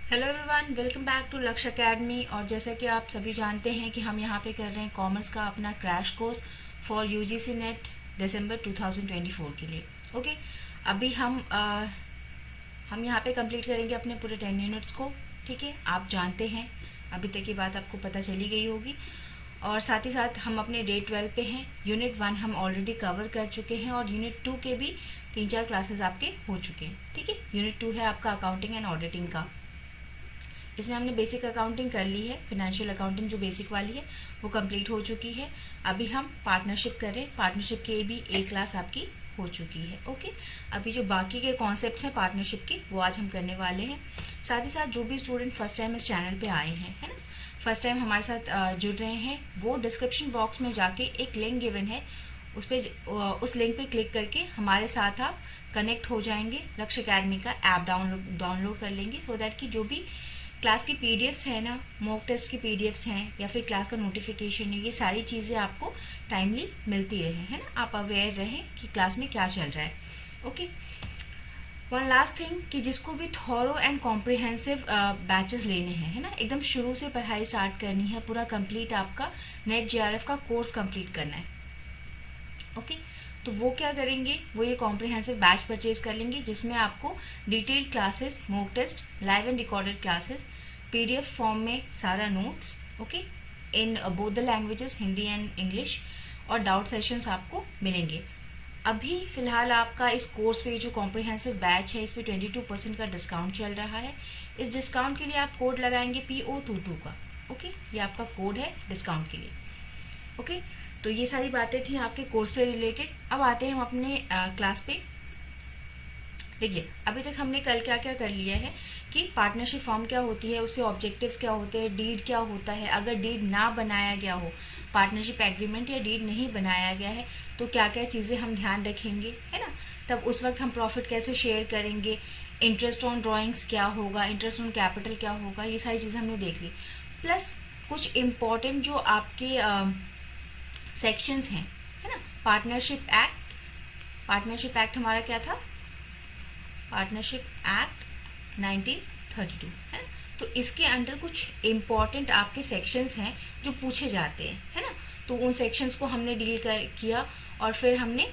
Hello everyone, welcome back to Lakshya academy. और जैसा कि आप सभी जानते हैं कि हम यहाँ पे कर रहे हैं कॉमर्स का अपना crash course for UGC NET दिसंबर 2024 के लिए। ओके, अभी हम यहाँ पे कंप्लीट करेंगे अपने पूरे 10 यूनिट्स को। ठीक है, आप जानते हैं, अभी तक की बात आपको पता चली गई होगी। और साथ ही साथ हम अपने डे 12 पे हैं। यूनिट 1 हम ऑलरेडी कवर कर चुके हैं और यूनिट 2 के भी 3-4 क्लासेस आपके हो चुके हैं। ठीक है, यूनिट 2 है आपका अकाउंटिंग एंड ऑडिटिंग का। इसमें हमने बेसिक अकाउंटिंग कर ली है, फिनेंशियल अकाउंटिंग जो बेसिक वाली है वो कंप्लीट हो चुकी है। अभी हम पार्टनरशिप कर रहे हैं, पार्टनरशिप की भी एक क्लास आपकी हो चुकी है। ओके, अभी जो बाकी के कॉन्सेप्ट्स हैं पार्टनरशिप के वो आज हम करने वाले हैं। साथ ही साथ जो भी स्टूडेंट फर्स्ट टाइम इस चैनल पे आए हैं, है ना, फर्स्ट टाइम हमारे साथ जुड़ रहे हैं, वो डिस्क्रिप्शन बॉक्स में जाके एक लिंक गिवन है, उस लिंक पे क्लिक करके हमारे साथ आप कनेक्ट हो जाएंगे। लक्ष्य एकेडमी का ऐप डाउनलोड कर लेंगे सो दैट कि जो भी क्लास की पीडीएफ्स है ना, मॉक टेस्ट की पीडीएफ्स हैं या फिर क्लास का नोटिफिकेशन है, ये सारी चीज़ें आपको टाइमली मिलती रहे, है ना, आप अवेयर रहें कि क्लास में क्या चल रहा है। ओके, वन लास्ट थिंग कि जिसको भी थॉरो एंड कॉम्प्रिहेंसिव बैचेस लेने हैं, है ना, एकदम शुरू से पढ़ाई स्टार्ट करनी है, पूरा कंप्लीट आपका नेट जेआरएफ का कोर्स कंप्लीट करना है। ओके, तो वो क्या करेंगे, वो ये कॉम्प्रिहेंसिव बैच परचेज कर लेंगे जिसमें आपको detailed classes, mock test, live and recorded classes, PDF form में सारा notes, okay, in both the languages Hindi and English, और डाउट सेशंस आपको मिलेंगे। अभी फिलहाल आपका इस कोर्स पे जो कॉम्प्रिहेंसिव बैच है, इस पे 22% का डिस्काउंट चल रहा है। इस डिस्काउंट के लिए आप कोड लगाएंगे PO22 का। ओके, ये आपका कोड है डिस्काउंट के लिए। ओके, तो ये सारी बातें थी आपके कोर्स से रिलेटेड। अब आते हैं हम अपने क्लास पे। देखिए, अभी तक हमने कल क्या क्या कर लिया है कि पार्टनरशिप फॉर्म क्या होती है, उसके ऑब्जेक्टिव्स क्या होते हैं, डीड क्या होता है, अगर डीड ना बनाया गया हो, पार्टनरशिप एग्रीमेंट या डीड नहीं बनाया गया है, तो क्या क्या चीज़ें हम ध्यान रखेंगे, है ना, तब उस वक्त हम प्रॉफिट कैसे शेयर करेंगे, इंटरेस्ट ऑन ड्रॉइंग्स क्या होगा, इंटरेस्ट ऑन कैपिटल क्या होगा, ये सारी चीज़ें हमने देख ली। प्लस कुछ इम्पॉर्टेंट जो आपके सेक्शंस हैं, है ना, पार्टनरशिप एक्ट हमारा क्या था, पार्टनरशिप एक्ट 1932, है ना, तो इसके अंडर कुछ इम्पॉर्टेंट आपके सेक्शंस हैं जो पूछे जाते हैं, है ना, तो उन सेक्शंस को हमने डील किया और फिर हमने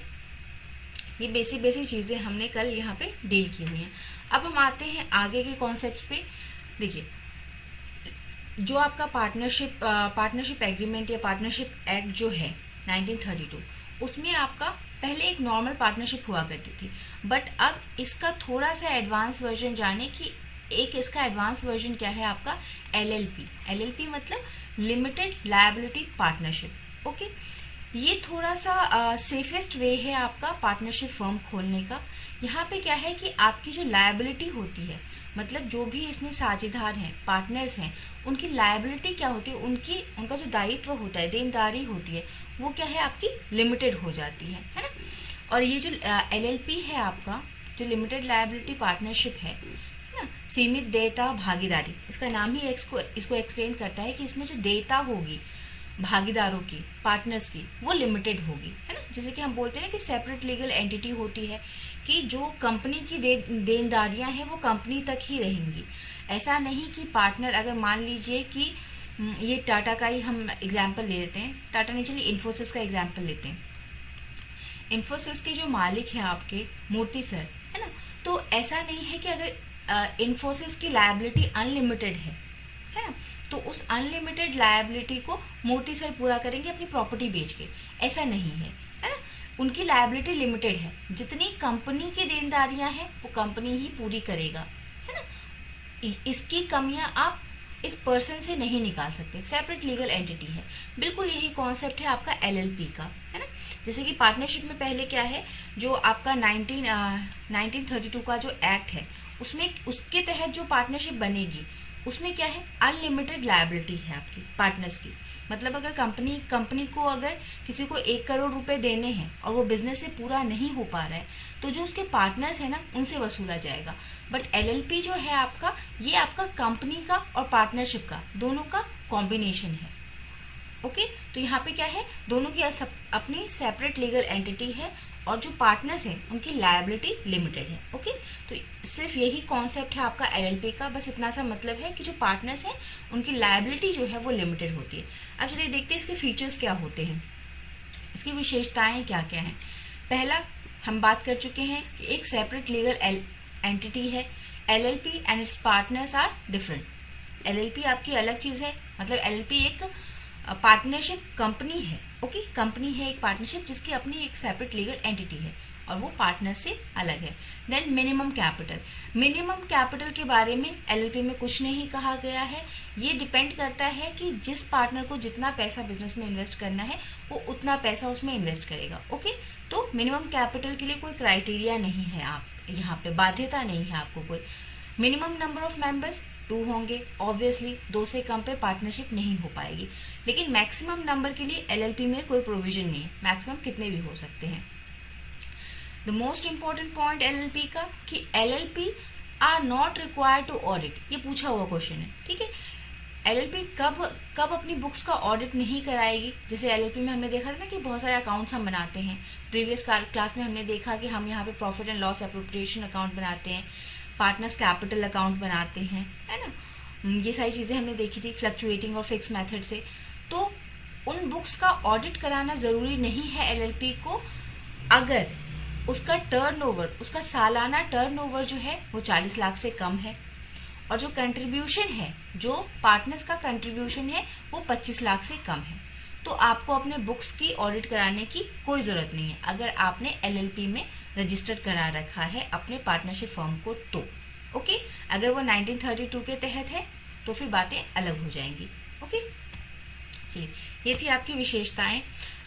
ये बेसिक चीज़ें हमने कल यहाँ पे डील की हुई हैं। अब हम आते हैं आगे के कॉन्सेप्ट्स पे। देखिए, जो आपका पार्टनरशिप एग्रीमेंट या पार्टनरशिप एक्ट जो है 1932, उसमें आपका पहले एक नॉर्मल पार्टनरशिप हुआ करती थी, बट अब इसका थोड़ा सा एडवांस वर्जन जाने की, एक इसका एडवांस वर्जन क्या है आपका LLP मतलब लिमिटेड लायबिलिटी पार्टनरशिप। ओके, ये थोड़ा सा सेफेस्ट वे है आपका पार्टनरशिप फर्म खोलने का। यहाँ पे क्या है कि आपकी जो लायबिलिटी होती है, मतलब जो भी इसमें साझेदार हैं, पार्टनर्स हैं, उनकी लायबिलिटी क्या होती है, उनका जो दायित्व होता है, देनदारी होती है, वो क्या है आपकी लिमिटेड हो जाती है ना। और ये जो LLP है आपका, जो लिमिटेड लायबिलिटी पार्टनरशिप है ना, सीमित देयता भागीदारी, इसका नाम ही इसको एक्सप्लेन करता है कि इसमें जो देयता होगी भागीदारों की, पार्टनर्स की, वो लिमिटेड होगी, है ना। जैसे कि हम बोलते हैं कि सेपरेट लीगल एंटिटी होती है, कि जो कंपनी की देनदारियां हैं वो कंपनी तक ही रहेंगी। ऐसा नहीं कि पार्टनर, अगर मान लीजिए कि ये टाटा का ही हम एग्जाम्पल ले लेते हैं, टाटा नहीं, चलिए इन्फोसिस का एग्जाम्पल लेते हैं। इन्फोसिस के जो मालिक हैं आपके मूर्ति सर, है ना, तो ऐसा नहीं है कि अगर इन्फोसिस की लायबिलिटी अनलिमिटेड है ना, तो उस अनलिमिटेड लायबिलिटी को मूर्ति सर पूरा करेंगे अपनी प्रॉपर्टी बेच के, ऐसा नहीं है ना। उनकी लायबिलिटी लिमिटेड है, जितनी कंपनी की देनदारियां हैं वो कंपनी ही पूरी करेगा, है ना। इसकी कमियां आप इस पर्सन से नहीं निकाल सकते, सेपरेट लीगल एंटिटी है। बिल्कुल यही कॉन्सेप्ट है आपका LLP का, है ना। जैसे कि पार्टनरशिप में पहले क्या है, जो आपका 1932 का जो एक्ट है, उसमें उसके तहत जो पार्टनरशिप बनेगी उसमें क्या है, अनलिमिटेड लायबिलिटी है आपकी पार्टनर्स की। मतलब अगर कंपनी को अगर किसी को 1 करोड़ रुपए देने हैं और वो बिजनेस से पूरा नहीं हो पा रहा है, तो जो उसके पार्टनर्स है ना, उनसे वसूला जाएगा। बट LLP जो है आपका, ये आपका कंपनी का और पार्टनरशिप का दोनों का कॉम्बिनेशन है। ओके, तो यहाँ पे क्या है, दोनों की अपनी सेपरेट लीगल एंटिटी है और जो पार्टनर्स हैं उनकी लायबिलिटी लिमिटेड है। ओके, तो सिर्फ यही कॉन्सेप्ट है आपका एलएलपी का, बस इतना सा मतलब है कि जो पार्टनर्स हैं उनकी लायबिलिटी जो है वो लिमिटेड होती है। अब चलिए देखते हैं इसके फीचर्स क्या होते हैं, इसकी विशेषताएं क्या क्या हैं। पहला, हम बात कर चुके हैं कि एक सेपरेट लीगल एंटिटी है। LLP and its partners are different. LLP आपकी अलग चीज है, मतलब एलएलपी एक पार्टनरशिप कंपनी है। ओके, कंपनी है एक पार्टनरशिप जिसकी अपनी एक सेपरेट लीगल एंटिटी है और वो पार्टनर से अलग है। Then minimum capital, minimum capital के बारे में एलएलपी में कुछ नहीं कहा गया है। ये डिपेंड करता है कि जिस पार्टनर को जितना पैसा बिजनेस में इन्वेस्ट करना है वो उतना पैसा उसमें इन्वेस्ट करेगा। ओके, तो मिनिमम कैपिटल के लिए कोई क्राइटेरिया नहीं है, आप यहाँ पे बाध्यता नहीं है आपको कोई। मिनिमम नंबर ऑफ मेंबर्स 2 होंगे, ऑब्वियसली 2 से कम पे पार्टनरशिप नहीं हो पाएगी। लेकिन मैक्सिमम नंबर के लिए एलएलपी में कोई प्रोविजन नहीं है, मैक्सिमम कितने भी हो सकते हैं। The most important point LLP का कि LLP are not required to audit, ये पूछा हुआ क्वेश्चन है। ठीक है, एलएलपी कब अपनी बुक्स का ऑडिट नहीं कराएगी। जैसे एलएलपी में हमने देखा था ना कि बहुत सारे अकाउंट्स हम बनाते हैं। प्रीवियस क्लास में हमने देखा कि हम यहाँ पे profit and loss appropriation account बनाते हैं, पार्टनर्स कैपिटल अकाउंट बनाते हैं, है ना। ये सारी चीजें हमने देखी थी फ्लक्चुएटिंग और फिक्स मेथड से। तो उन बुक्स का ऑडिट कराना जरूरी नहीं है एलएलपी को, अगर उसका टर्नओवर, उसका सालाना टर्नओवर जो है वो 40 लाख से कम है और जो कंट्रीब्यूशन है, जो पार्टनर्स का कंट्रीब्यूशन है वो 25 लाख से कम है। तो आपको अपने बुक्स की ऑडिट कराने की कोई जरूरत नहीं है अगर आपने एलएलपी में रजिस्टर्ड करा रखा है अपने पार्टनरशिप फर्म को। तो ओके, अगर वो 1932 के तहत है तो फिर बातें अलग हो जाएंगी। ओके, चलिए ये थी आपकी विशेषताएं।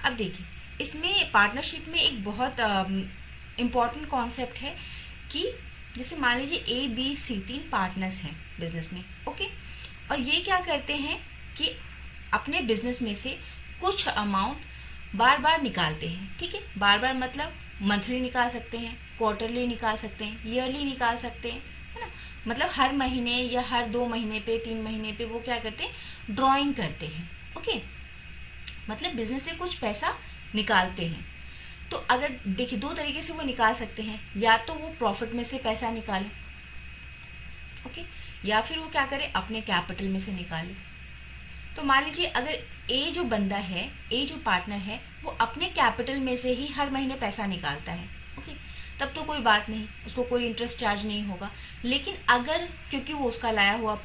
अब देखिए इसमें पार्टनरशिप में एक बहुत इम्पॉर्टेंट कॉन्सेप्ट है कि जैसे मान लीजिए ए बी सी 3 पार्टनर्स हैं बिजनेस में। ओके, और ये क्या करते हैं कि अपने बिजनेस में से कुछ अमाउंट बार बार निकालते हैं। ठीक है, बार बार मतलब मंथली निकाल सकते हैं, क्वार्टरली निकाल सकते हैं, ईयरली निकाल सकते हैं, है ना। मतलब हर महीने या हर 2 महीने पे 3 महीने पे वो क्या करते हैं, ड्रॉइंग करते हैं। ओके, मतलब बिजनेस से कुछ पैसा निकालते हैं। तो अगर देखिए 2 तरीके से वो निकाल सकते हैं, या तो वो प्रॉफिट में से पैसा निकाले, ओके, या फिर वो क्या करे अपने कैपिटल में से निकाले। तो मान लीजिए अगर ए जो बंदा है, ए जो पार्टनर है, वो अपने कैपिटल में से ही हर महीने पैसा निकालता है, ओके, तब तो कोई बात नहीं, उसको कोई इंटरेस्ट चार्ज नहीं होगा। लेकिन अगर क्योंकि वो उसका लाया हुआ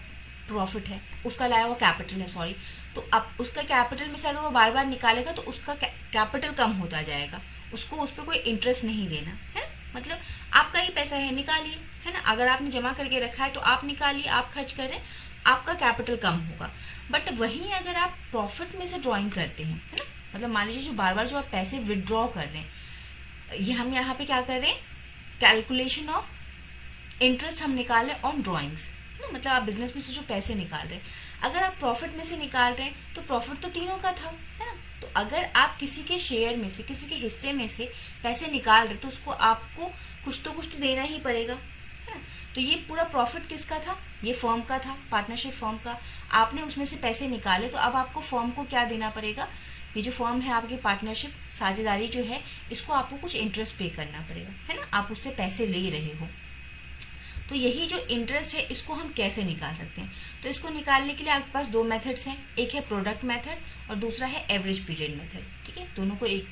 प्रॉफिट है, उसका लाया हुआ कैपिटल है, सॉरी, तो अब उसका कैपिटल में से अगर वो बार बार निकालेगा तो उसका कैपिटल कम होता जाएगा, उसको उस पर कोई इंटरेस्ट नहीं देना है। मतलब आपका ही पैसा है, निकालिए, है ना। अगर आपने जमा करके रखा है तो आप निकालिए, आप खर्च करें, आपका कैपिटल कम होगा। बट वहीं अगर आप प्रॉफिट में से ड्रॉइंग करते हैं, है ना, मतलब मान लीजिए जो बार बार जो आप पैसे विदड्रॉ कर रहे हैं, ये हम यहाँ पे क्या कर रहे हैं, कैलकुलेशन ऑफ इंटरेस्ट हम निकाले ऑन ड्रॉइंग्स, मतलब आप बिजनेस में से जो पैसे निकाल रहे हैं, अगर आप प्रॉफिट में से निकाल रहे हैं तो प्रॉफिट तो तीनों का था, है ना। तो अगर आप किसी के शेयर में से, किसी के हिस्से में से पैसे निकाल रहे तो उसको आपको कुछ तो देना ही पड़ेगा, है ना। तो ये पूरा प्रॉफिट किसका था, ये फर्म का था, पार्टनरशिप फर्म का। आपने उसमें से पैसे निकाले तो अब आपको फर्म को क्या देना पड़ेगा, ये जो फर्म है आपकी पार्टनरशिप साझेदारी जो है, इसको आपको कुछ इंटरेस्ट पे करना पड़ेगा, है ना। आप उससे पैसे ले रहे हो, तो यही जो इंटरेस्ट है इसको हम कैसे निकाल सकते हैं। तो इसको निकालने के लिए आपके पास 2 मेथड्स हैं, एक है प्रोडक्ट मेथड और दूसरा है एवरेज पीरियड मेथड। ठीक है, दोनों को एक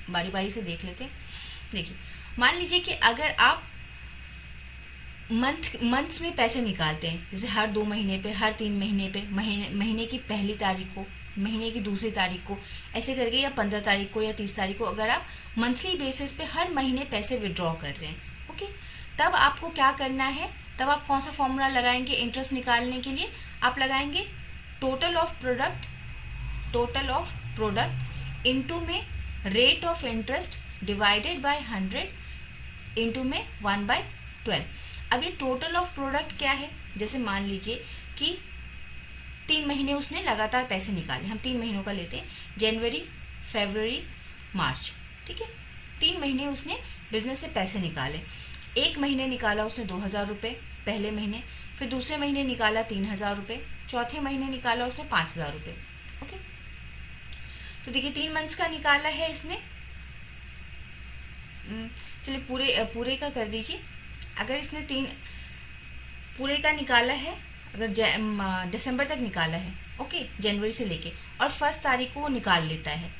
बारी बारी से देख लेते हैं। देखिए मान लीजिए कि अगर आप मंथ्स में पैसे निकालते हैं, जैसे हर 2 महीने पे, हर 3 महीने पे, महीने की पहली तारीख को, महीने की दूसरी तारीख को, ऐसे करके, या 15 तारीख को या 30 तारीख को, अगर आप मंथली बेसिस पे हर महीने पैसे विड्रॉ कर रहे हैं, ओके, तब आपको क्या करना है, तब आप कौन सा फॉर्मूला लगाएंगे इंटरेस्ट निकालने के लिए, आप लगाएंगे टोटल ऑफ प्रोडक्ट इनटू में rate of interest divided by 100 into में 1/12। अब ये टोटल ऑफ प्रोडक्ट क्या है, जैसे मान लीजिए कि 3 महीने उसने लगातार पैसे निकाले, हम 3 महीनों का लेते हैं, जनवरी, फरवरी, मार्च, ठीक है, 3 महीने उसने बिजनेस से पैसे निकाले। एक महीने निकाला उसने 2000 रुपये पहले महीने, फिर दूसरे महीने निकाला 3000 रुपये, चौथे महीने निकाला उसने 5000 रुपये, ओके। तो देखिए 3 मंथ्स का निकाला है इसने, चलिए पूरे का कर दीजिए। अगर इसने 3 पूरे का निकाला है, अगर दिसंबर तक निकाला है, ओके, जनवरी से लेके, और 1 तारीख को वो निकाल लेता है,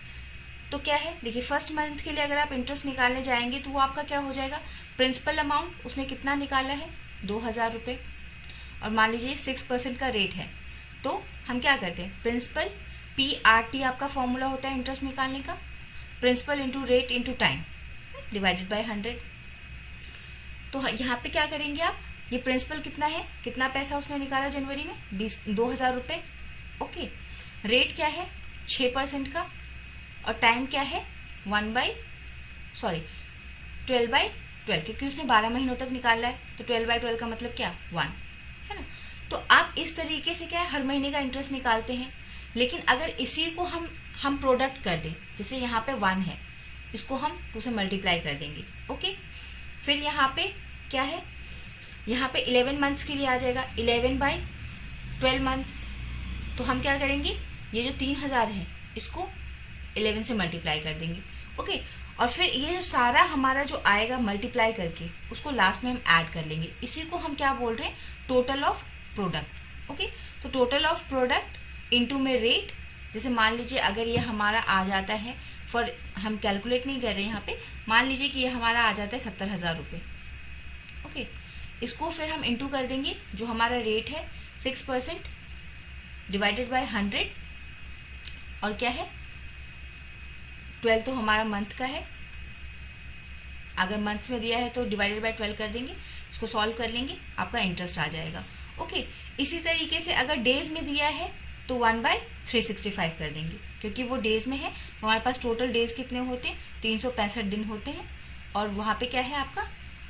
तो क्या है, देखिए फर्स्ट मंथ के लिए अगर आप इंटरेस्ट निकालने जाएंगे तो वो आपका क्या हो जाएगा, प्रिंसिपल अमाउंट उसने कितना निकाला है, 2000 रुपये, और मान लीजिए 6% का रेट है, तो हम क्या करते हैं, प्रिंसिपल PRT आपका फॉर्मूला होता है इंटरेस्ट निकालने का, principal into rate into time divided by 100। तो यहाँ पे क्या करेंगे आप, ये प्रिंसिपल कितना है, कितना पैसा उसने निकाला जनवरी में, 2000 रुपये, ओके, रेट क्या है 6% का, और टाइम क्या है 12/12, क्योंकि उसने 12 महीनों तक निकाला है, तो 12/12 का मतलब क्या 1 है ना। तो आप इस तरीके से क्या है हर महीने का इंटरेस्ट निकालते हैं। लेकिन अगर इसी को हम प्रोडक्ट कर दें, जैसे यहाँ पे 1 है, इसको हम 2 से मल्टीप्लाई कर देंगे, ओके, फिर यहाँ पे क्या है, यहाँ पे 11 मंथ्स के लिए आ जाएगा, 11/12 मंथ, तो हम क्या करेंगे, ये जो 3000 है इसको 11 से मल्टीप्लाई कर देंगे, ओके, और फिर ये जो सारा हमारा जो आएगा मल्टीप्लाई करके उसको लास्ट में हम ऐड कर लेंगे, इसी को हम क्या बोल रहे हैं, टोटल ऑफ प्रोडक्ट, ओके। तो टोटल ऑफ प्रोडक्ट इनटू में रेट, जैसे मान लीजिए अगर ये हमारा आ जाता है, फॉर हम कैलकुलेट नहीं कर रहे हैं यहाँ पे, मान लीजिए कि ये हमारा आ जाता है 70,000 रुपये, ओके, इसको फिर हम इंटू कर देंगे, जो हमारा रेट है 6% डिवाइडेड बाय 100, और क्या है 12 तो हमारा मंथ का है, अगर मंथ्स में दिया है तो डिवाइडेड बाय 12 कर देंगे, इसको सॉल्व कर लेंगे, आपका इंटरेस्ट आ जाएगा, ओके। इसी तरीके से अगर डेज में दिया है तो 1/365 कर देंगे, क्योंकि वो डेज में है, तो हमारे पास टोटल डेज कितने होते हैं, 365 दिन होते हैं, और वहाँ पे क्या है आपका,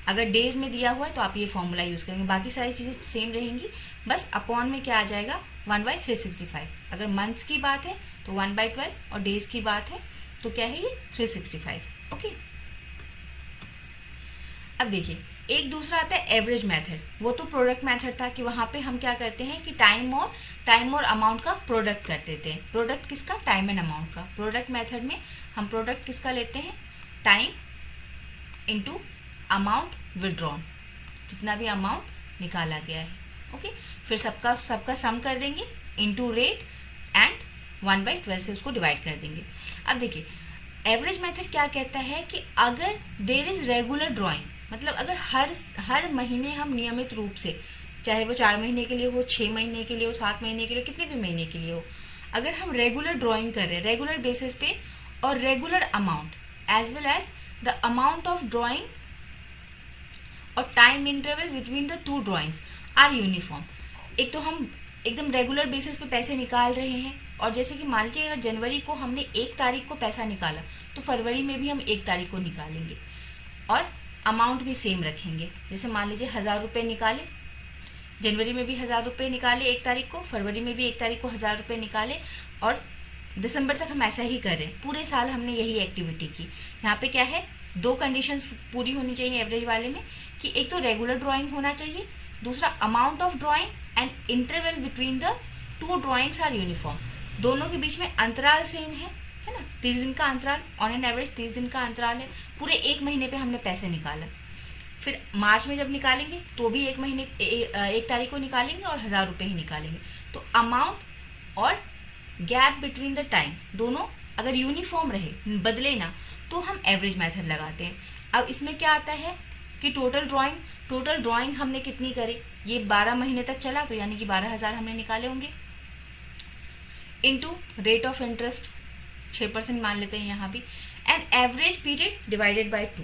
अगर डेज में दिया हुआ है तो आप ये फॉर्मूला यूज करेंगे, बाकी सारी चीजें सेम रहेंगी, बस अपॉन में क्या आ जाएगा 1/365। अगर मंथ्स की बात है तो 1/12, और डेज की बात है तो क्या है ये 365, ओके। अब देखिए एक दूसरा आता है एवरेज मेथड, वो तो प्रोडक्ट मेथड था कि वहां पे हम क्या करते हैं कि टाइम और अमाउंट का प्रोडक्ट कर देते हैं। प्रोडक्ट किसका, टाइम एंड अमाउंट का। प्रोडक्ट मेथड में हम प्रोडक्ट किसका लेते हैं, टाइम इंटू अमाउंट विड्रॉन, जितना भी अमाउंट निकाला गया है, ओके, फिर सबका सम कर देंगे इंटू रेट एंड 1/12 से उसको डिवाइड कर देंगे। अब देखिए एवरेज मेथड क्या कहता है कि अगर देयर इज रेगुलर ड्राइंग, मतलब अगर हर महीने हम नियमित रूप से, चाहे वो 4 महीने के लिए हो, 6 महीने के लिए हो, 7 महीने के लिए, कितने भी महीने के लिए हो, अगर हम रेगुलर ड्राइंग कर रहे हैं रेगुलर बेसिस पे, और regular amount as well as the amount of drawing और time interval between the 2 drawings are uniform, एक तो हम एकदम रेगुलर बेसिस पे पैसे निकाल रहे हैं, और जैसे कि मान लीजिए अगर जनवरी को हमने 1 तारीख को पैसा निकाला तो फरवरी में भी हम 1 तारीख को निकालेंगे, और अमाउंट भी सेम रखेंगे। जैसे मान लीजिए 1000 रुपये निकाले, जनवरी में भी 1000 रुपये निकाले 1 तारीख को, फरवरी में भी 1 तारीख को 1000 रुपये निकाले, और दिसंबर तक हम ऐसा ही कर रहे हैं, पूरे साल हमने यही एक्टिविटी की। यहाँ पे क्या है, 2 कंडीशंस पूरी होनी चाहिए एवरेज वाले में, कि एक तो रेगुलर ड्राइंग होना चाहिए, दूसरा amount of drawing and interval between the 2 drawings are uniform, दोनों के बीच में अंतराल सेम है ना, 30 दिन का अंतराल, ऑन एन एवरेज 30 दिन का अंतराल है, पूरे 1 महीने पे हमने पैसे निकाला। फिर मार्च में जब निकालेंगे तो भी 1 तारीख को निकालेंगे और 1000 रुपये ही निकालेंगे। तो अमाउंट और गैप बिटवीन द टाइम दोनों अगर यूनिफॉर्म रहे, बदले ना, तो हम एवरेज मेथड लगाते हैं। अब इसमें क्या आता है कि टोटल ड्राइंग हमने कितनी करी, ये 12 महीने तक चला, तो यानी कि 12,000 हमने निकाले होंगे, इनटू रेट ऑफ इंटरेस्ट 6% मान लेते हैं यहाँ भी, and average period divided by 2।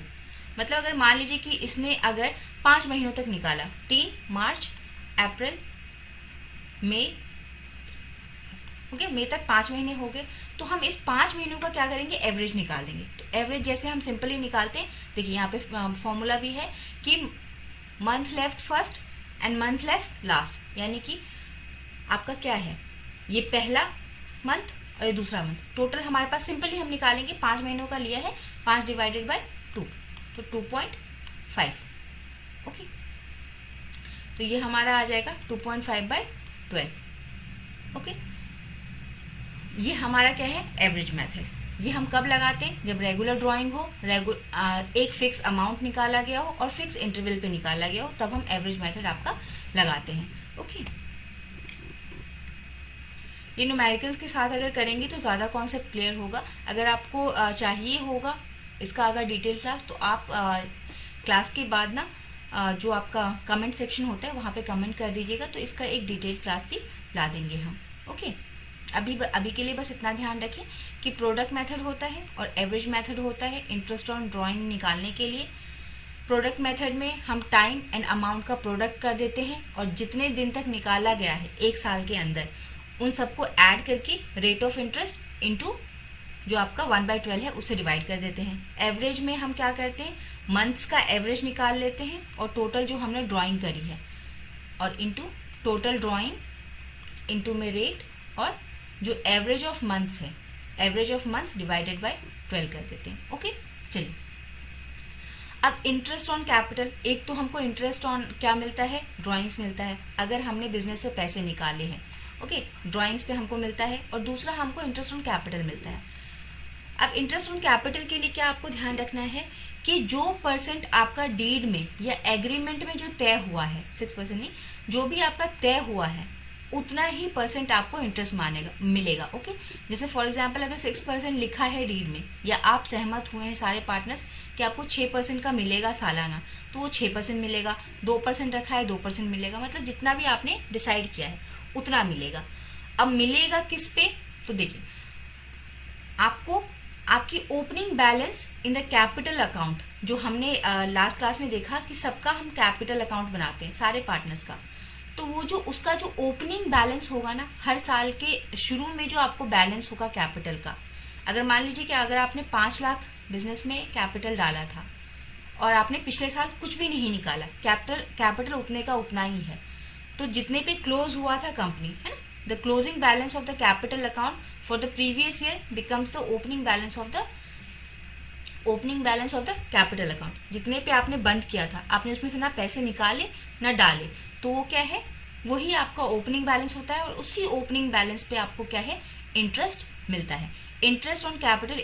मतलब अगर मान लीजिए कि इसने अगर 5 महीनों तक निकाला, 3 मार्च अप्रैल मई, ओके, मई तक 5 महीने हो गए, तो हम इस 5 महीनों का क्या करेंगे, एवरेज निकाल देंगे। तो एवरेज जैसे हम सिंपली निकालते हैं, देखिए यहाँ पे फॉर्मूला भी है कि month left first and month left last, यानी कि आपका क्या है, ये पहला मंथ और ये दूसरा मंथ, टोटल हमारे पास सिंपली हम निकालेंगे, 5 महीनों का लिया है, 5 डिवाइडेड बाय 2, तो 2.5, ओके, तो ये हमारा आ जाएगा 2.5/12, ओके। ये हमारा क्या है, एवरेज मेथड, ये हम कब लगाते हैं? जब रेगुलर ड्राइंग हो, एक फिक्स अमाउंट निकाला गया हो और फिक्स इंटरवल पे निकाला गया हो, तब हम एवरेज मेथड आपका लगाते हैं। ओके, ये न्यूमेरिकल्स के साथ अगर करेंगे तो ज़्यादा कॉन्सेप्ट क्लियर होगा। अगर आपको चाहिए होगा इसका अगर डिटेल क्लास, तो आप क्लास के बाद ना जो आपका कमेंट सेक्शन होता है वहाँ पे कमेंट कर दीजिएगा, तो इसका एक डिटेल क्लास भी ला देंगे हम। ओके, अभी के लिए बस इतना ध्यान रखें कि प्रोडक्ट मेथड होता है और एवरेज मेथड होता है इंटरेस्ट ऑन ड्राइंग निकालने के लिए। प्रोडक्ट मेथड में हम टाइम एंड अमाउंट का प्रोडक्ट कर देते हैं और जितने दिन तक निकाला गया है एक साल के अंदर, उन सबको ऐड करके रेट ऑफ इंटरेस्ट इनटू जो आपका 1/12 है उससे डिवाइड कर देते हैं। एवरेज में हम क्या करते हैं, मंथ्स का एवरेज निकाल लेते हैं और टोटल जो हमने ड्राइंग करी है और इनटू टोटल ड्राइंग इनटू में रेट, और जो एवरेज ऑफ मंथ्स है, average of month divided by 12 कर देते हैं। ओके, चलिए अब इंटरेस्ट ऑन कैपिटल। एक तो हमको इंटरेस्ट ऑन क्या मिलता है, ड्राइंग्स मिलता है अगर हमने बिजनेस से पैसे निकाले हैं। ओके, ड्राइंग्स पे हमको मिलता है, और दूसरा हमको इंटरेस्ट ऑन कैपिटल मिलता है। अब इंटरेस्ट ऑन कैपिटल के लिए क्या आपको ध्यान रखना है कि जो परसेंट आपका डीड में या एग्रीमेंट में जो तय हुआ है, 6% नहीं, जो भी आपका तय हुआ है उतना ही परसेंट आपको इंटरेस्ट मिलेगा। ओके, जैसे फॉर एग्जांपल अगर 6% लिखा है डीड में, या आप सहमत हुए हैं सारे पार्टनर्स कि आपको 6% का मिलेगा सालाना, तो वो 6% मिलेगा। 2% रखा है, 2% मिलेगा, मतलब जितना भी आपने डिसाइड किया है उतना मिलेगा। अब मिलेगा किस पे, तो देखिए आपको आपकी opening balance in the capital account, जो हमने लास्ट क्लास में देखा कि सबका हम कैपिटल अकाउंट बनाते हैं सारे पार्टनर्स का, तो वो जो उसका जो ओपनिंग बैलेंस होगा ना, हर साल के शुरू में जो आपको बैलेंस होगा कैपिटल का, अगर मान लीजिए कि अगर आपने 5 लाख बिजनेस में कैपिटल डाला था और आपने पिछले साल कुछ भी नहीं निकाला, कैपिटल उतने का उतना ही है, तो जितने पे क्लोज हुआ था कंपनी, है ना, the closing balance of the capital account for the previous year becomes the opening balance of the capital account. जितने पे आपने बंद किया था, आपने उसमें से ना पैसे निकाले ना डाले, तो वो क्या है, वही आपका ओपनिंग बैलेंस होता है, और उसी ओपनिंग बैलेंस पे आपको क्या है, इंटरेस्ट मिलता है। Interest on capital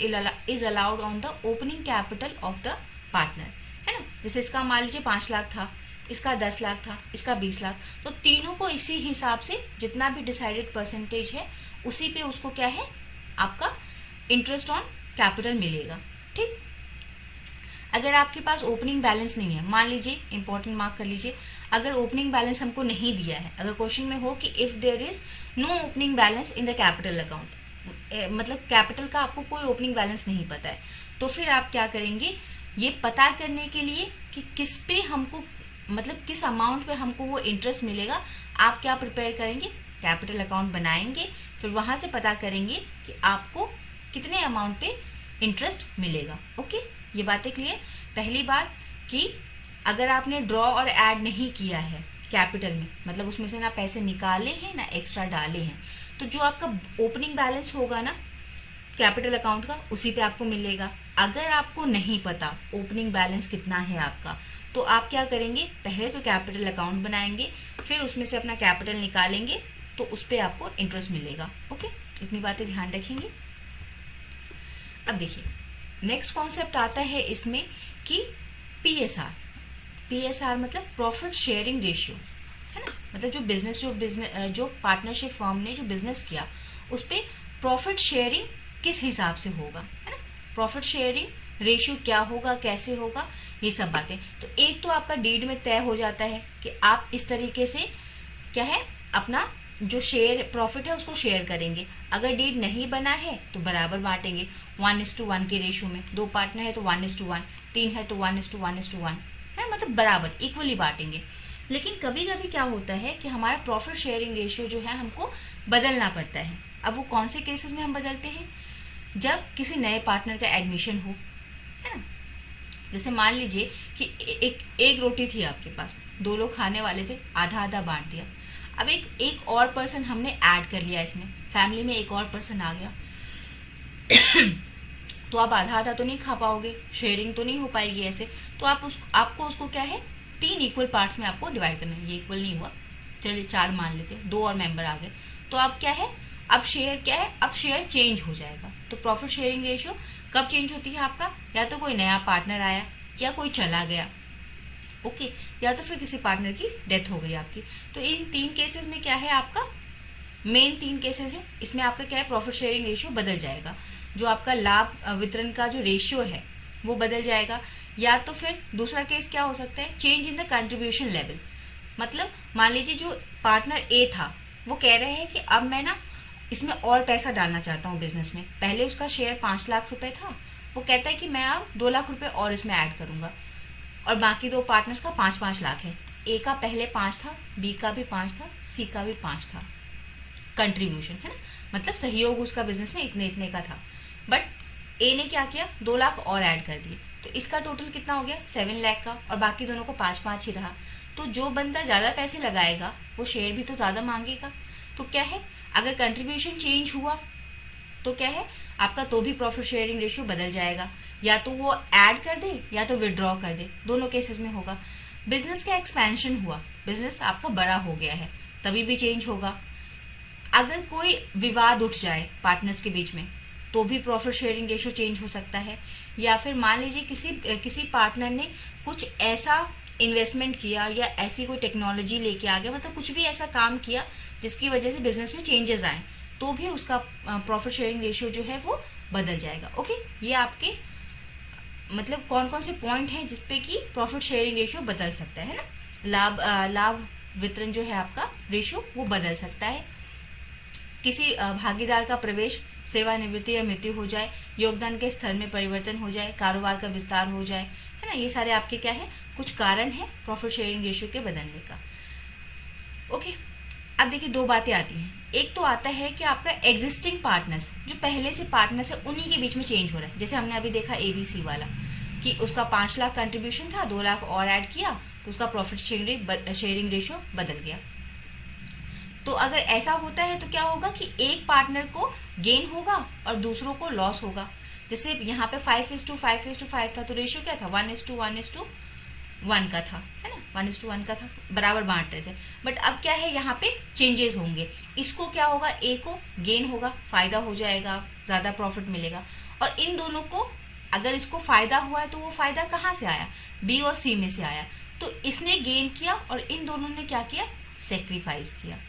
is allowed on the opening capital of the partner, है ना। जैसे इसका मान लीजिए 5 लाख था, इसका 10 लाख था, इसका 20 लाख, तो तीनों को इसी हिसाब से जितना भी डिसाइडेड परसेंटेज है उसी पे उसको क्या है, आपका इंटरेस्ट ऑन कैपिटल मिलेगा। ठीक, अगर आपके पास ओपनिंग बैलेंस नहीं है, मान लीजिए, इंपॉर्टेंट मार्क कर लीजिए, अगर ओपनिंग बैलेंस हमको नहीं दिया है, अगर क्वेश्चन में हो कि if there is no opening balance in the capital account, मतलब कैपिटल का आपको कोई ओपनिंग बैलेंस नहीं पता है, तो फिर आप क्या करेंगे, ये पता करने के लिए कि किस पे हमको, मतलब किस अमाउंट पे हमको वो इंटरेस्ट मिलेगा, आप क्या प्रिपेयर करेंगे, कैपिटल अकाउंट बनाएंगे, फिर वहां से पता करेंगे कि आपको कितने अमाउंट पे इंटरेस्ट मिलेगा। ओके, ये बातें क्लियर। पहली बात कि अगर आपने ड्रॉ और ऐड नहीं किया है कैपिटल में, मतलब उसमें से ना पैसे निकाले हैं ना एक्स्ट्रा डाले हैं, तो जो आपका ओपनिंग बैलेंस होगा ना कैपिटल अकाउंट का, उसी पे आपको मिलेगा। अगर आपको नहीं पता ओपनिंग बैलेंस कितना है आपका, तो आप क्या करेंगे, पहले तो कैपिटल अकाउंट बनाएंगे, फिर उसमें से अपना कैपिटल निकालेंगे, तो उस पर आपको इंटरेस्ट मिलेगा। ओके, इतनी बातें ध्यान रखेंगे। अब देखिए नेक्स्ट कॉन्सेप्ट आता है इसमें कि पीएसआर मतलब प्रॉफिट शेयरिंग रेशियो, है ना, मतलब जो पार्टनरशिप फर्म ने जो बिजनेस किया उस पर प्रॉफिट शेयरिंग किस हिसाब से होगा, है ना, प्रॉफिट शेयरिंग रेशियो क्या होगा, कैसे होगा, ये सब बातें। तो एक तो आपका डीड में तय हो जाता है कि आप इस तरीके से क्या है, अपना जो शेयर प्रॉफिट है उसको शेयर करेंगे। अगर डीड नहीं बना है तो बराबर बांटेंगे 1:1 के रेशियो में, 2 पार्टनर है तो 1:1, 3 है तो 1:1 है, मतलब बराबर इक्वली बांटेंगे। लेकिन कभी कभी क्या होता है कि हमारा प्रॉफिट शेयरिंग रेशियो जो है हमको बदलना पड़ता है। अब वो कौन से केसेस में हम बदलते हैं, जब किसी नए पार्टनर का एडमिशन हो, है ना। जैसे मान लीजिए कि एक रोटी थी आपके पास, 2 लोग खाने वाले थे, आधा आधा बांट दिया। अब एक और पर्सन हमने ऐड कर लिया, इसमें फैमिली में एक और पर्सन आ गया तो आप आधा आधा तो नहीं खा पाओगे, शेयरिंग तो नहीं हो पाएगी ऐसे, तो आपको उसको क्या है, 3 इक्वल पार्ट्स में आपको डिवाइड करना है। ये इक्वल नहीं हुआ, चलिए 4 मान लेते हैं, 2 और मेंबर आ गए, तो आप क्या है, अब शेयर क्या है, अब शेयर चेंज हो जाएगा। तो प्रॉफिट शेयरिंग रेशियो कब चेंज होती है आपका, या तो कोई नया पार्टनर आया, या कोई चला गया, ओके, या तो फिर किसी पार्टनर की डेथ हो गई आपकी। तो इन 3 केसेस में क्या है आपका, मेन 3 केसेस है, इसमें आपका क्या है, प्रॉफिट शेयरिंग रेशियो बदल जाएगा। जो आपका लाभ वितरण का जो रेशियो है वो बदल जाएगा। या तो फिर दूसरा केस क्या हो सकता है, change in the contribution level. मतलब मान लीजिए जो पार्टनर ए था वो कह रहे हैं कि अब मैं ना इसमें और पैसा डालना चाहता हूँ बिजनेस में। पहले उसका शेयर 5 लाख रुपए था, वो कहता है कि मैं अब 2 लाख रुपए और इसमें ऐड करूंगा, और बाकी 2 पार्टनर्स का 5-5 लाख है। ए का पहले 5 था, बी का भी 5 था, सी का भी 5 था, कंट्रीब्यूशन है ना, मतलब सहयोग उसका बिजनेस में इतने इतने का था। बट ए ने क्या किया, 2 लाख और ऐड कर दिए, तो इसका टोटल कितना हो गया, 7 लाख का, और बाकी दोनों को 5-5 ही रहा। तो जो बंदा ज्यादा पैसे लगाएगा वो शेयर भी तो ज्यादा मांगेगा। तो क्या है, अगर कंट्रीब्यूशन चेंज हुआ तो क्या है आपका, तो भी प्रॉफिट शेयरिंग रेशियो बदल जाएगा। या तो वो ऐड कर दे या तो विड्रॉ कर दे, दोनों केसेस में होगा। बिजनेस का एक्सपेंशन हुआ, बिजनेस आपका बड़ा हो गया है, तभी भी चेंज होगा। अगर कोई विवाद उठ जाए पार्टनर्स के बीच में तो भी प्रॉफिट शेयरिंग रेशियो चेंज हो सकता है। या फिर मान लीजिए किसी पार्टनर ने कुछ ऐसा इन्वेस्टमेंट किया या ऐसी कोई टेक्नोलॉजी लेके आ गया, मतलब कुछ भी ऐसा काम किया जिसकी वजह से बिजनेस में चेंजेस आए, तो भी उसका प्रॉफिट शेयरिंग रेशियो जो है वो बदल जाएगा। ओके, ये आपके मतलब कौन कौन से पॉइंट हैं जिसपे कि प्रॉफिट शेयरिंग रेशियो बदल सकता है ना। लाभ वितरण जो है आपका रेशियो वो बदल सकता है। किसी भागीदार का प्रवेश, सेवानिवृत्ति या मृत्यु हो जाए, योगदान के स्तर में परिवर्तन हो जाए, कारोबार का विस्तार हो जाए, है ना, ये सारे आपके क्या है, कुछ कारण है प्रॉफिट शेयरिंग रेशियो के बदलने का। ओके, अब देखिए 2 बातें आती हैं। एक तो आता है कि आपका एग्जिस्टिंग पार्टनर्स, जो पहले से पार्टनर्स है उन्हीं के बीच में चेंज हो रहा है। जैसे हमने अभी देखा ABC वाला कि उसका 5 लाख कंट्रीब्यूशन था, 2 लाख और ऐड किया, तो उसका प्रॉफिट शेयरिंग रेशियो बदल गया। तो अगर ऐसा होता है तो क्या होगा कि एक पार्टनर को गेन होगा और दूसरों को लॉस होगा। जैसे यहाँ पे 5:5 था, तो रेशियो क्या था, 1:1 का था, है ना, 1:1 का था, बराबर बांट रहे थे। बट अब क्या है, यहाँ पे चेंजेस होंगे। इसको क्या होगा, ए को गेन होगा, फायदा हो जाएगा, ज्यादा प्रॉफिट मिलेगा। और इन दोनों को, अगर इसको फायदा हुआ है तो वो फायदा कहाँ से आया, बी और सी में से आया। तो इसने गेन किया और इन दोनों ने क्या किया, सेक्रीफाइस किया।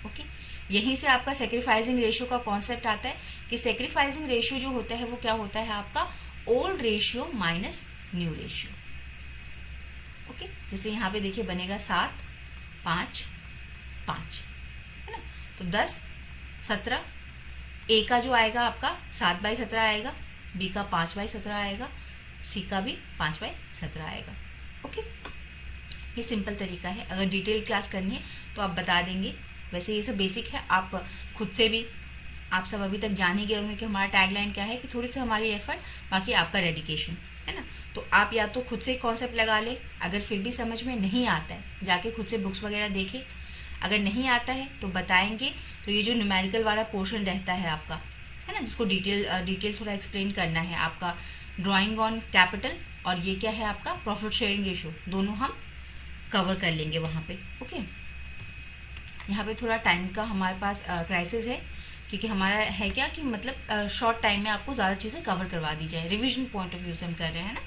ओके, यहीं से आपका सेक्रीफाइसिंग रेशियो का कॉन्सेप्ट आता है कि सेक्रीफाइसिंग रेशियो जो होता है वो क्या होता है आपका, old ratio minus new ratio. Okay, जैसे यहाँ पे देखिए बनेगा 7, 5, 5, है ना, तो 10, 17, ए का जो आएगा आपका 7/17 आएगा, बी का 5/17 आएगा, सी का भी 5/17 आएगा। ओके, ये सिंपल तरीका है। अगर डिटेल क्लास करनी है तो आप बता देंगे, वैसे ये सब बेसिक है, आप खुद से भी, आप सब अभी तक जान ही गए होंगे कि हमारा टैगलाइन क्या है, कि थोड़ी सी हमारी एफर्ट, बाकी आपका डेडिकेशन, है ना। तो आप या तो खुद से कॉन्सेप्ट लगा ले, अगर फिर भी समझ में नहीं आता है जाके खुद से बुक्स वगैरह देखें, अगर नहीं आता है तो बताएंगे। तो ये जो न्यूमेरिकल वाला पोर्शन रहता है आपका, है ना, जिसको डिटेल थोड़ा एक्सप्लेन करना है, आपका ड्राइंग ऑन कैपिटल और ये क्या है आपका प्रॉफिट शेयरिंग रेशियो, दोनों हम कवर कर लेंगे वहाँ पे। ओके, यहाँ पे थोड़ा टाइम का हमारे पास क्राइसिस है, क्योंकि हमारा है क्या कि मतलब शॉर्ट टाइम में आपको ज़्यादा चीज़ें कवर करवा दी जाए, रिवीजन पॉइंट ऑफ व्यू से हम कर रहे हैं ना।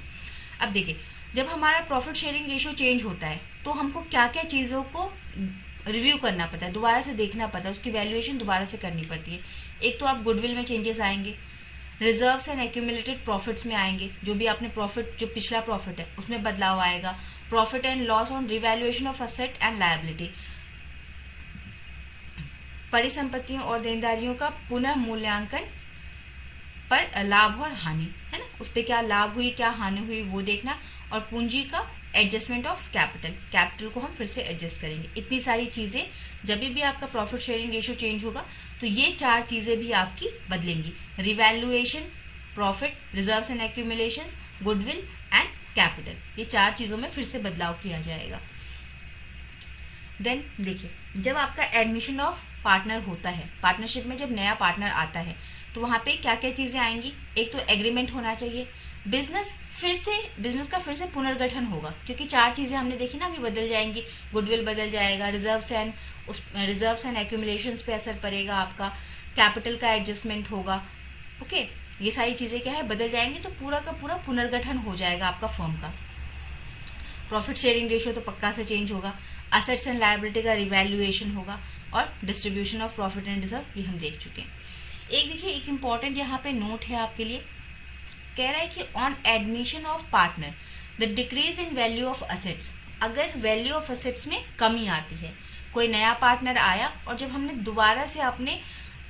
अब देखिए, जब हमारा प्रॉफिट शेयरिंग रेशियो चेंज होता है तो हमको क्या क्या चीज़ों को रिव्यू करना पड़ता है, दोबारा से देखना पड़ता है, उसकी वैल्यूएशन दोबारा से करनी पड़ती है। एक तो आप गुडविल में चेंजेस आएंगे, रिजर्व्स एंड एक्यूमुलेटेड प्रॉफिट्स में आएंगे, जो भी आपने प्रॉफिट, जो पिछला प्रॉफिट है उसमें बदलाव आएगा, profit and loss on revaluation of asset and liability, परिसंपत्तियों और देनदारियों का पुनः मूल्यांकन पर लाभ और हानि, है ना, उस पर क्या लाभ हुई क्या हानि हुई वो देखना, और पूंजी का एडजस्टमेंट ऑफ कैपिटल को हम फिर से एडजस्ट करेंगे। इतनी सारी चीजें, जब भी आपका प्रॉफिट शेयरिंग रेशियो चेंज होगा तो ये 4 चीजें भी आपकी बदलेंगी, revaluation, profit, reserves and accumulations, goodwill and capital, ये 4 चीजों में फिर से बदलाव किया जाएगा। देन देखिए, जब आपका एडमिशन ऑफ पार्टनर होता है, पार्टनरशिप में जब नया पार्टनर आता है तो वहां पे क्या क्या चीजें आएंगी, एक तो एग्रीमेंट होना चाहिए, बिजनेस फिर से बिजनेस का फिर से पुनर्गठन होगा, क्योंकि 4 चीजें हमने देखी ना अभी बदल जाएंगी। गुडविल बदल जाएगा, रिजर्व्स एंड एक्यूमुलेशंस पे असर पड़ेगा, आपका कैपिटल का एडजस्टमेंट होगा। ओके, ये सारी चीजें क्या है बदल जाएंगी, तो पूरा का पूरा पुनर्गठन हो जाएगा आपका फर्म का। प्रॉफिट शेयरिंग रेशियो तो पक्का से चेंज होगा, असेट्स एंड लायबिलिटी का रिवैल्यूएशन होगा, और distribution of profit and reserve ये हम देख चुके हैं। एक देखिए, एक इंपॉर्टेंट यहाँ पे नोट है आपके लिए, कह रहा है कि on admission of partner the decrease in value of assets, अगर वैल्यू ऑफ असेट्स में कमी आती है, कोई नया पार्टनर आया और जब हमने दोबारा से अपने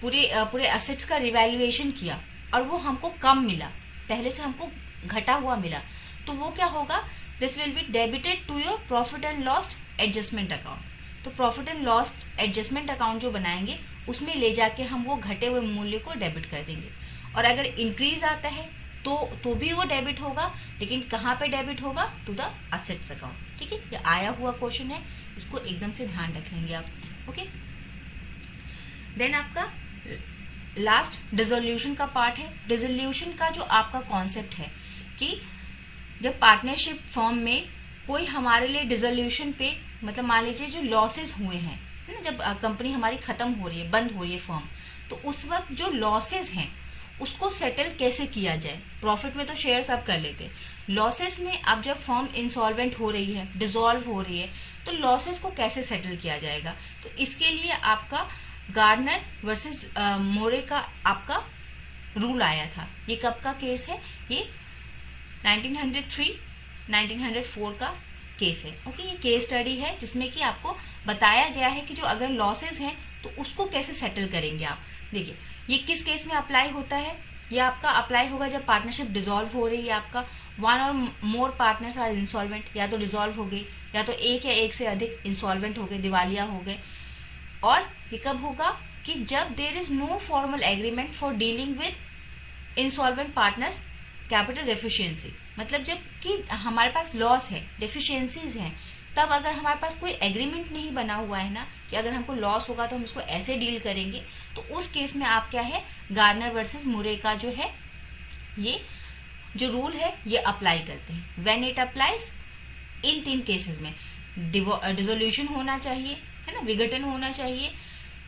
पूरे असेट्स का रिवैल्यूएशन किया और वो हमको कम मिला, पहले से हमको घटा हुआ मिला, तो वो क्या होगा, this will be debited to your profit and loss adjustment account. तो profit and loss adjustment account जो बनाएंगे उसमें ले जाके हम वो घटे हुए मूल्य को डेबिट कर देंगे। और अगर इंक्रीज आता है तो भी वो डेबिट होगा, लेकिन कहाँ पे डेबिट होगा, टू द असेट्स अकाउंट। ठीक है, ये आया हुआ क्वेश्चन है, इसको एकदम से ध्यान रख लेंगे आप। ओके, देन आपका लास्ट डिसोल्यूशन का पार्ट है। डिसोल्यूशन का जो आपका कॉन्सेप्ट है कि जब पार्टनरशिप फर्म में कोई हमारे लिए डिसोल्यूशन पे, मतलब मान लीजिए जो लॉसेस हुए हैं ना, जब कंपनी हमारी खत्म हो रही है, बंद हो रही है फर्म, तो उस वक्त जो लॉसेस हैं उसको सेटल कैसे किया जाए। प्रॉफिट में तो शेयर सब कर लेते, लॉसेस में अब जब फर्म इंसॉल्वेंट हो रही है, डिसॉल्व हो रही है, तो लॉसेस को कैसे सेटल किया जाएगा। तो इसके लिए आपका गार्डनर वर्सेस मोरे का आपका रूल आया था। ये कब का केस है, ये 1903-1904 का केस है। ओके, ये केस स्टडी है जिसमें कि आपको बताया गया है कि जो अगर लॉसेस हैं तो उसको कैसे सेटल करेंगे आप। देखिए, ये किस केस में अप्लाई होता है, ये आपका अप्लाई होगा जब पार्टनरशिप डिसॉल्व हो रही है, आपका वन और मोर पार्टनर्स आर इंसॉल्वेंट, या तो डिसॉल्व हो गई, या तो एक या एक से अधिक इंसॉल्वेंट हो गए, दिवालिया हो गए। और ये कब होगा कि जब there is no formal agreement for dealing with insolvent partners capital deficiency, मतलब जब कि हमारे पास लॉस है, डेफिशिएंसीज हैं, तब अगर हमारे पास कोई एग्रीमेंट नहीं बना हुआ है ना कि अगर हमको लॉस होगा तो हम इसको ऐसे डील करेंगे, तो उस केस में आप क्या है, गार्नर वर्सेस मुरे का जो है ये जो रूल है ये अप्लाई करते हैं। When it applies, in 3 cases में डिसोल्यूशन होना चाहिए, है ना, विघटन होना चाहिए,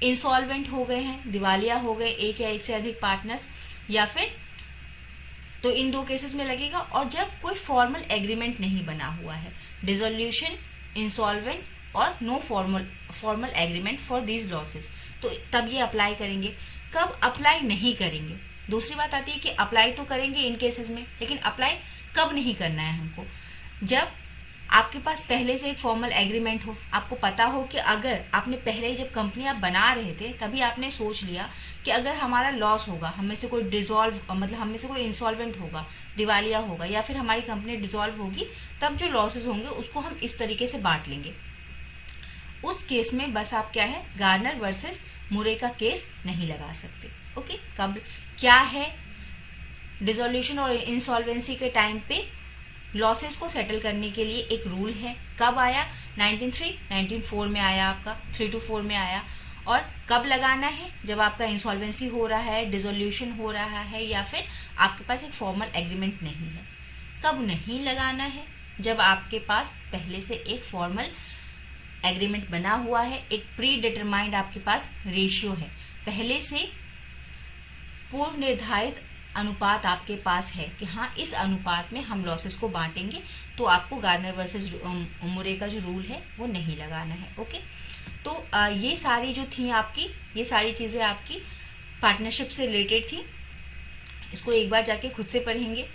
इंसॉल्वेंट हो गए हैं, दिवालिया हो गए एक या एक से अधिक पार्टनर्स, या फिर तो इन 2 केसेस में लगेगा। और जब कोई फॉर्मल एग्रीमेंट नहीं बना हुआ है, डिसोल्यूशन, इंसॉल्वेंट और no formal agreement for these losses, तो तब ये अप्लाई करेंगे। कब अप्लाई नहीं करेंगे, दूसरी बात आती है कि अप्लाई तो करेंगे इन केसेस में, लेकिन अप्लाई कब नहीं करना है हमको, जब आपके पास पहले से एक फॉर्मल एग्रीमेंट हो, आपको पता हो कि अगर आपने पहले जब कंपनी आप बना रहे थे तभी आपने सोच लिया कि अगर हमारा लॉस होगा, हम में से कोई डिसॉल्व, मतलब हम में से कोई इंसॉल्वेंट होगा, दिवालिया होगा, या फिर हमारी कंपनी डिसॉल्व होगी, तब जो लॉसेस होंगे उसको हम इस तरीके से बांट लेंगे। उस केस में बस आप क्या है, गार्नर वर्सेस मुरे का केस नहीं लगा सकते। ओके, कब क्या है, डिसोल्यूशन और इंसॉल्वेंसी के टाइम पे लॉसेस को सेटल करने के लिए एक रूल है। कब आया, 1903-1904 में आया, आपका 3-4 में आया। और कब लगाना है, जब आपका इंसॉल्वेंसी हो रहा है, डिसोल्यूशन हो रहा है, या फिर आपके पास एक फॉर्मल एग्रीमेंट नहीं है। कब नहीं लगाना है, जब आपके पास पहले से एक फॉर्मल एग्रीमेंट बना हुआ है, एक प्री डिटरमाइंड आपके पास रेशियो है, पहले से पूर्व निर्धारित अनुपात आपके पास है कि हाँ इस अनुपात में हम लॉसेस को बांटेंगे, तो आपको गार्नर वर्सेस मुरे का जो रूल है वो नहीं लगाना है। ओके, तो ये सारी जो थी आपकी, ये सारी चीजें आपकी पार्टनरशिप से रिलेटेड थी। इसको एक बार जाके खुद से पढ़ेंगे,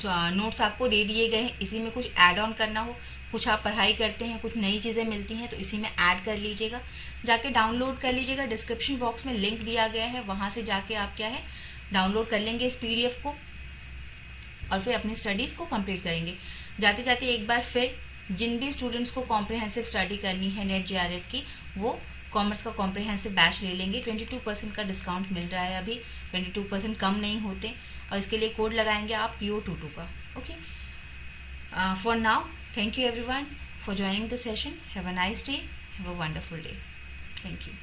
नोट्स आपको दे दिए गए हैं, इसी में कुछ ऐड ऑन करना हो, कुछ आप पढ़ाई करते हैं, कुछ नई चीज़ें मिलती हैं तो इसी में ऐड कर लीजिएगा, जाके डाउनलोड कर लीजिएगा। डिस्क्रिप्शन बॉक्स में लिंक दिया गया है, वहां से जाके आप क्या है डाउनलोड कर लेंगे इस PDF को और फिर अपनी स्टडीज को कंप्लीट करेंगे। जाते जाते एक बार फिर जिन भी स्टूडेंट्स को कॉम्प्रिहेंसिव स्टडी करनी है नेट JRF की, वो कॉमर्स का कॉम्प्रिहेंसिव बैच ले लेंगे। 22% का डिस्काउंट मिल रहा है अभी, 22% कम नहीं होते, और इसके लिए कोड लगाएंगे आप PO22 का। Okay, for now thank you everyone for joining the session. Have a nice day, have a wonderful day. Thank you.